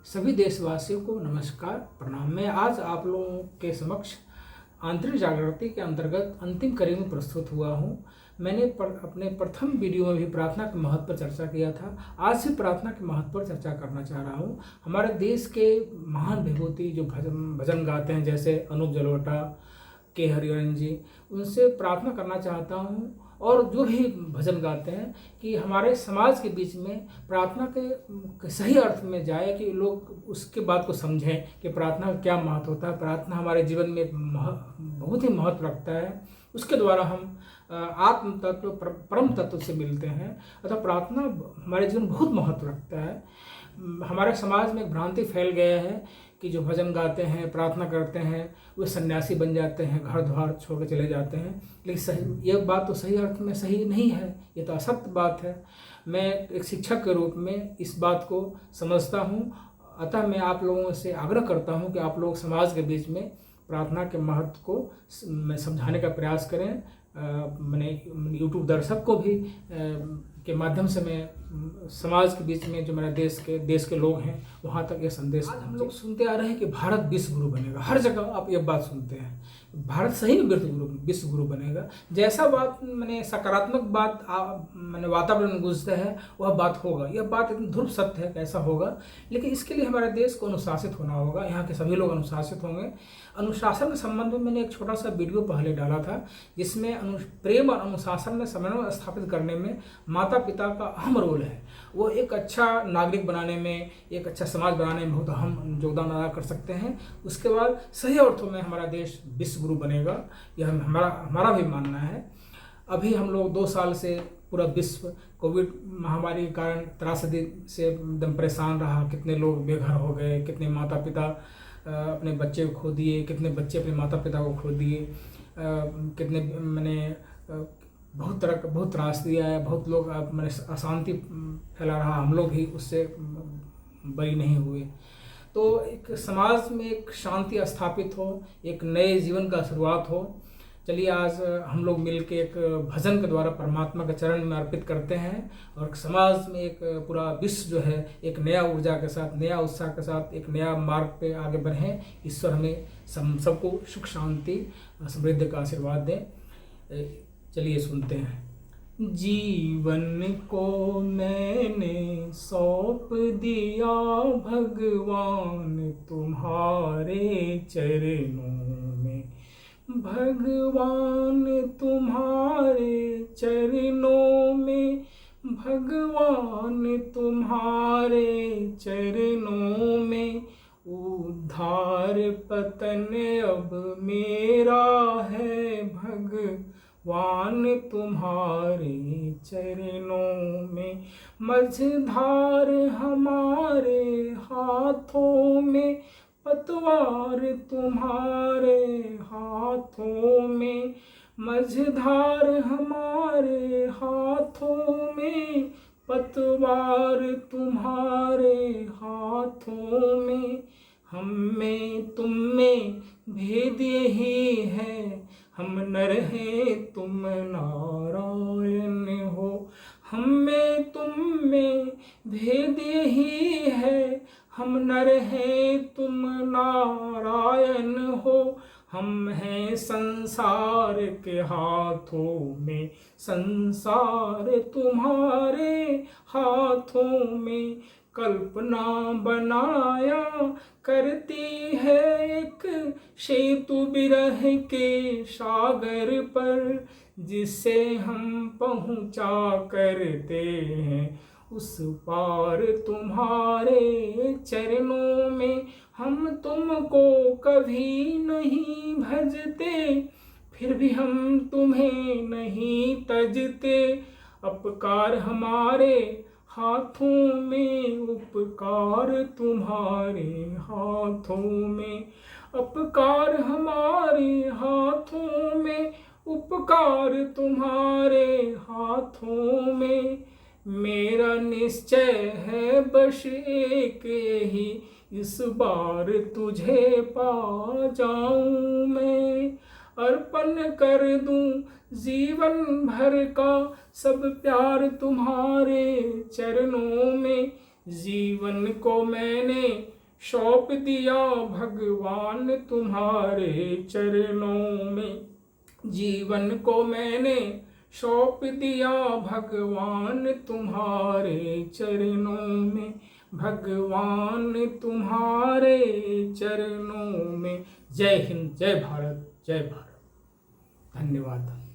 सभी देशवासियों को नमस्कार प्रणाम। मैं आज आप लोगों के समक्ष आंतरिक जागृति के अंतर्गत अंतिम कड़ी में प्रस्तुत हुआ हूँ। मैंने अपने प्रथम वीडियो में भी प्रार्थना के महत्व पर चर्चा किया था। आज भी प्रार्थना के महत्व पर चर्चा करना चाह रहा हूँ। हमारे देश के महान विभूति जो भजन गाते हैं, जैसे अनूप जलोटा, के हरिहरन जी, उनसे प्रार्थना करना चाहता हूँ। और जो भी भजन गाते हैं कि हमारे समाज के बीच में प्रार्थना के सही अर्थ में जाए, कि लोग उसके बात को समझें कि प्रार्थना का क्या महत्व होता है। प्रार्थना हमारे जीवन में बहुत ही महत्व रखता है। उसके द्वारा हम आत्म तत्व, परम तत्व से मिलते हैं। अतः प्रार्थना हमारे जीवन में बहुत महत्व रखता है। हमारे समाज में एक भ्रांति फैल गया है कि जो भजन गाते हैं, प्रार्थना करते हैं, वे सन्यासी बन जाते हैं, घर द्वार छोड़ कर चले जाते हैं। लेकिन सही, यह बात तो सही अर्थ में सही नहीं है, ये तो असत्य बात है। मैं एक शिक्षक के रूप में इस बात को समझता हूँ। अतः मैं आप लोगों से आग्रह करता हूँ कि आप लोग समाज के बीच में प्रार्थना के महत्व को समझाने का प्रयास करें। मैंने यूट्यूब दर्शक को भी के माध्यम से मैं समाज के बीच में, जो मेरा देश के लोग हैं, वहाँ तक ये संदेश। आज हम लोग सुनते आ रहे हैं कि भारत विश्व गुरु बनेगा। हर जगह आप ये बात सुनते हैं, भारत सही में विश्व गुरु बनेगा। जैसा बात मैंने सकारात्मक बात मैंने वातावरण में गुजरता है, वह बात होगा। यह बात एकदम ध्रुव सत्य है, कैसा होगा। लेकिन इसके लिए हमारे देश को अनुशासित होना होगा। यहाँ के सभी लोग अनुशासित होंगे। अनुशासन के संबंध में मैंने एक छोटा सा वीडियो पहले डाला था, जिसमें प्रेम और अनुशासन में समन्वय स्थापित करने में माता पिता का अहम रोल है। वो एक अच्छा नागरिक बनाने में, एक अच्छा समाज बनाने में बहुत अहम योगदान अदा कर सकते हैं। उसके बाद सही अर्थों में हमारा देश विश्व गुरु बनेगा, यह हमारा भी मानना है। अभी हम लोग 2 साल से पूरा विश्व कोविड महामारी के कारण त्रासदी से एकदम परेशान रहा। कितने लोग बेघर हो गए, कितने माता पिता अपने बच्चे को खो दिए, कितने बच्चे अपने माता पिता को खो दिए, कितने मैंने बहुत त्रासदी आया। बहुत लोग मैंने अशांति फैला रहा। हम लोग भी उससे बरी नहीं हुए। तो एक समाज में एक शांति स्थापित हो, एक नए जीवन का शुरुआत हो। चलिए आज हम लोग मिलकर एक भजन के द्वारा परमात्मा के चरण में अर्पित करते हैं, और समाज में एक पूरा विश्व जो है एक नया ऊर्जा के साथ, नया उत्साह के साथ एक नया मार्ग पे आगे बढ़ें। ईश्वर हमें सबको सुख शांति समृद्धि का आशीर्वाद दें। चलिए सुनते हैं। जीवन को मैंने सौंप दिया भगवान तुम्हारे चरणों में, भगवान तुम्हारे चरणों में, भगवान तुम्हारे चरणों में। उद्धार पतन अब मेरा है, भगवान तुम्हारे चरणों में। मझधार हमारे हाथों में, पतवार तुम्हारे हाथों में। मझधार हमारे हाथों में, पतवार तुम्हारे हाथों में। हम में तुम में भेद यही है, हम नर हैं तुम नारायण हो। हम में तुम में भेद यही है, हम नर हैं तुम नारायण हो। हम हैं संसार के हाथों में, संसार तुम्हारे हाथों में। कल्पना बनाया करती है एक सेतु विरह के सागर पर, जिसे हम पहुँचा करते हैं उस पार तुम्हारे चरणों में। हम तुमको कभी नहीं भजते, फिर भी हम तुम्हें नहीं तजते। अपकार हमारे हाथों में, उपकार तुम्हारे हाथों में। अपकार हमारे हाथों में, उपकार तुम्हारे हाथों में। मेरा निश्चय है बस एक ही, इस बार तुझे पा जाऊं मैं। अर्पण कर दूं जीवन भर का सब प्यार तुम्हारे चरणों में। जीवन को मैंने सौंप दिया भगवान तुम्हारे चरणों में। जीवन को मैंने सौंप दिया भगवान तुम्हारे चरणों में, भगवान तुम्हारे चरणों में। जय हिंद, जय भारत, जय भारत। धन्यवाद।